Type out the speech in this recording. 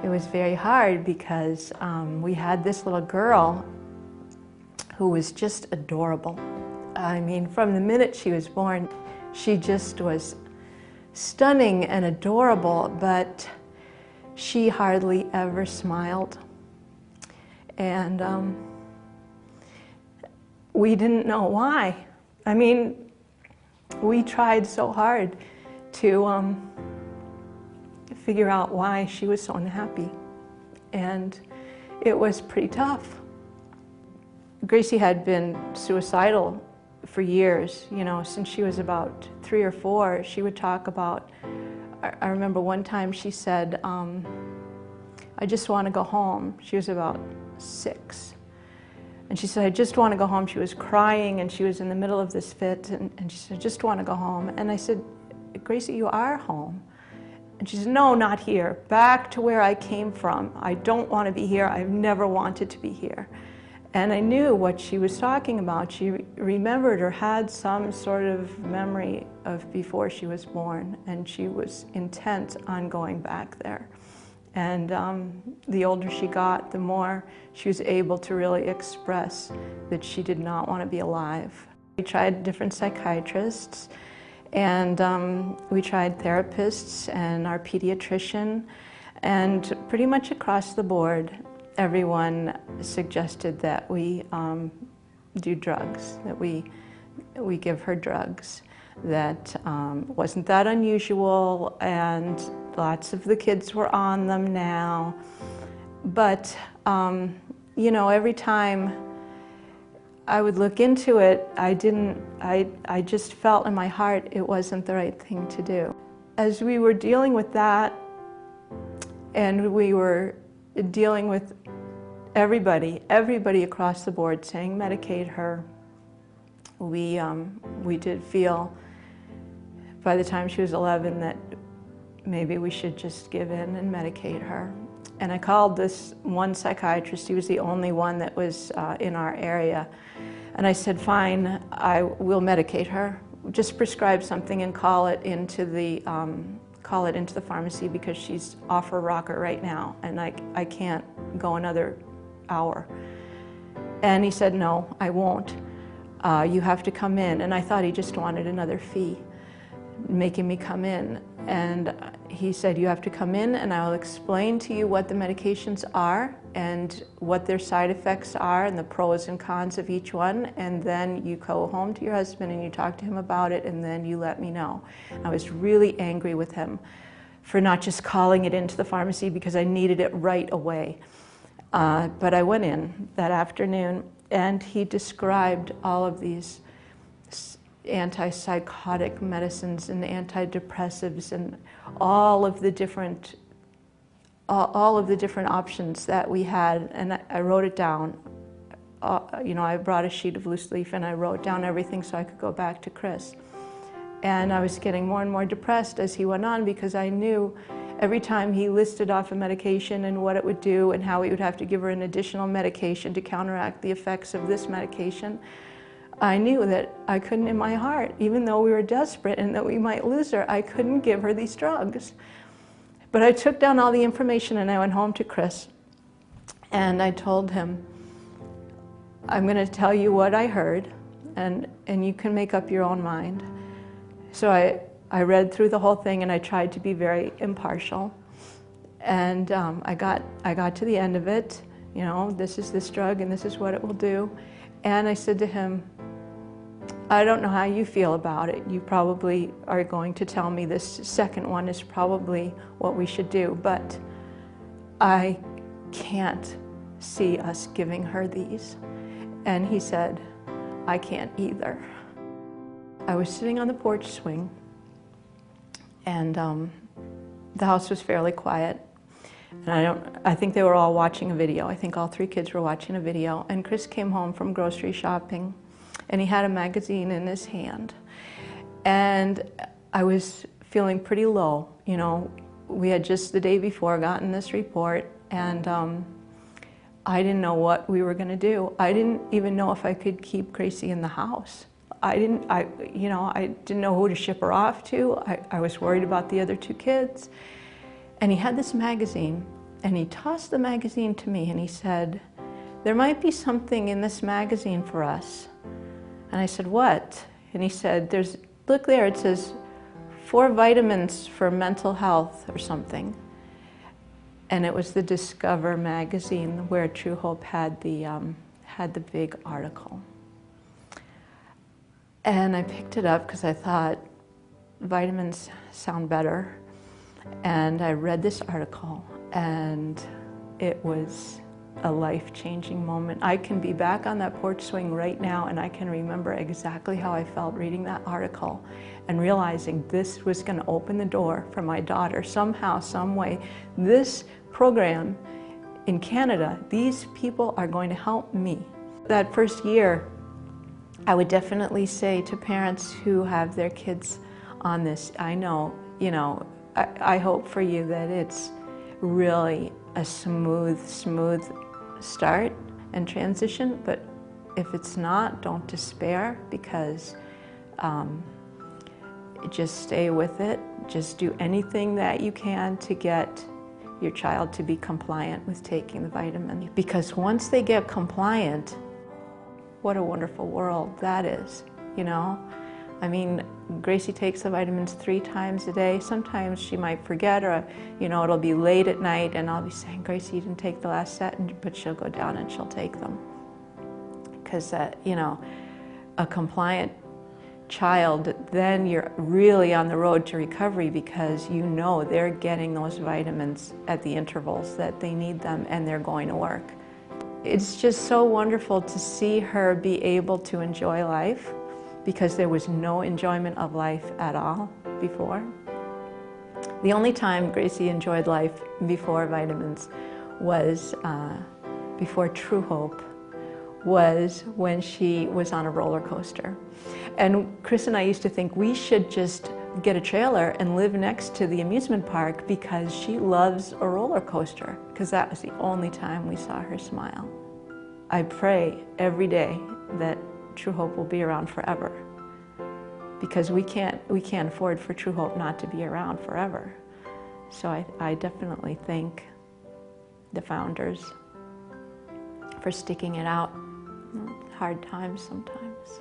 It was very hard because we had this little girl who was just adorable. I mean, from the minute she was born, she just was stunning and adorable, but she hardly ever smiled. And we didn't know why. I mean, we tried so hard to figure out why she was so unhappy. And it was pretty tough. Gracie had been suicidal for years, you know, since she was about 3 or 4. She would talk about, I remember one time she said, I just want to go home. She was about 6. And she said, I just want to go home. She was crying and she was in the middle of this fit, and she said, I just want to go home. And I said, Gracie, you are home. And she said, no, not here. Back to where I came from. I don't want to be here. I've never wanted to be here. And I knew what she was talking about. She remembered or had some sort of memory of before she was born, and she was intent on going back there. And the older she got, the more she was able to really express that she did not want to be alive. We tried different psychiatrists, and we tried therapists and our pediatrician, and pretty much across the board, everyone suggested that we do drugs, that we give her drugs. That wasn't that unusual, and lots of the kids were on them now. But, you know, every time I would look into it, I just felt in my heart it wasn't the right thing to do. As we were dealing with that, and we were dealing with everybody across the board saying medicate her, we did feel by the time she was 11 that maybe we should just give in and medicate her. And I called this one psychiatrist. He was the only one that was in our area. And I said, fine, I will medicate her. Just prescribe something and call it into the pharmacy, because she's off her rocker right now and I can't go another hour. And he said, no, I won't. You have to come in. And I thought he just wanted another fee, making me come in. And he said, you have to come in and I will explain to you what the medications are and what their side effects are and the pros and cons of each one. And then you go home to your husband and you talk to him about it, and then you let me know. I was really angry with him for not just calling it into the pharmacy, because I needed it right away. But I went in that afternoon and he described all of these antipsychotic medicines and antidepressives and all of the different options that we had, and I wrote it down. You know, I brought a sheet of loose leaf and I wrote down everything so I could go back to Chris. And I was getting more and more depressed as he went on, because I knew every time he listed off a medication and what it would do and how he would have to give her an additional medication to counteract the effects of this medication, I knew that I couldn't in my heart, even though we were desperate and that we might lose her, I couldn't give her these drugs. But I took down all the information and I went home to Chris and I told him, I'm going to tell you what I heard, and you can make up your own mind. So I read through the whole thing and I tried to be very impartial. And I got to the end of it, you know, this is this drug and this is what it will do. And I said to him, I don't know how you feel about it. You probably are going to tell me this second one is probably what we should do, but I can't see us giving her these. And he said, I can't either. I was sitting on the porch swing, and the house was fairly quiet. And I think they were all watching a video. I think all 3 kids were watching a video. And Chris came home from grocery shopping, and he had a magazine in his hand. And I was feeling pretty low. You know, we had just the day before gotten this report, and I didn't know what we were going to do. I didn't even know if I could keep Gracie in the house. I didn't know who to ship her off to. I was worried about the other 2 kids. And he had this magazine, And he tossed the magazine to me and he said, "There might be something in this magazine for us." And I said, "What?" And he said, "Look there, it says 4 vitamins for mental health or something." And it was the Discover magazine where True Hope had the big article. And I picked it up because I thought vitamins sound better. And I read this article, and it was a life-changing moment. I can be back on that porch swing right now, and I can remember exactly how I felt reading that article and realizing this was going to open the door for my daughter somehow, some way. This program in Canada, these people are going to help me. That first year, I would definitely say to parents who have their kids on this, I know, I hope for you that it's really a smooth start and transition, but if it's not, don't despair, because just stay with it. Just do anything that you can to get your child to be compliant with taking the vitamin, because once they get compliant, what a wonderful world that is, I mean, Gracie takes the vitamins 3 times a day. Sometimes she might forget, or it'll be late at night and I'll be saying, "Gracie, you didn't take the last set," but she'll go down and she'll take them. Because a compliant child, then you're really on the road to recovery, because they're getting those vitamins at the intervals that they need them, and they're going to work. It's just so wonderful to see her be able to enjoy life, because there was no enjoyment of life at all before. The only time Gracie enjoyed life before vitamins was before True Hope, was when she was on a roller coaster. And Chris and I used to think we should just get a trailer and live next to the amusement park, because she loves a roller coaster, because that was the only time we saw her smile. I pray every day that True Hope will be around forever, because we can't afford for True Hope not to be around forever. So I definitely thank the founders for sticking it out. Hard times sometimes.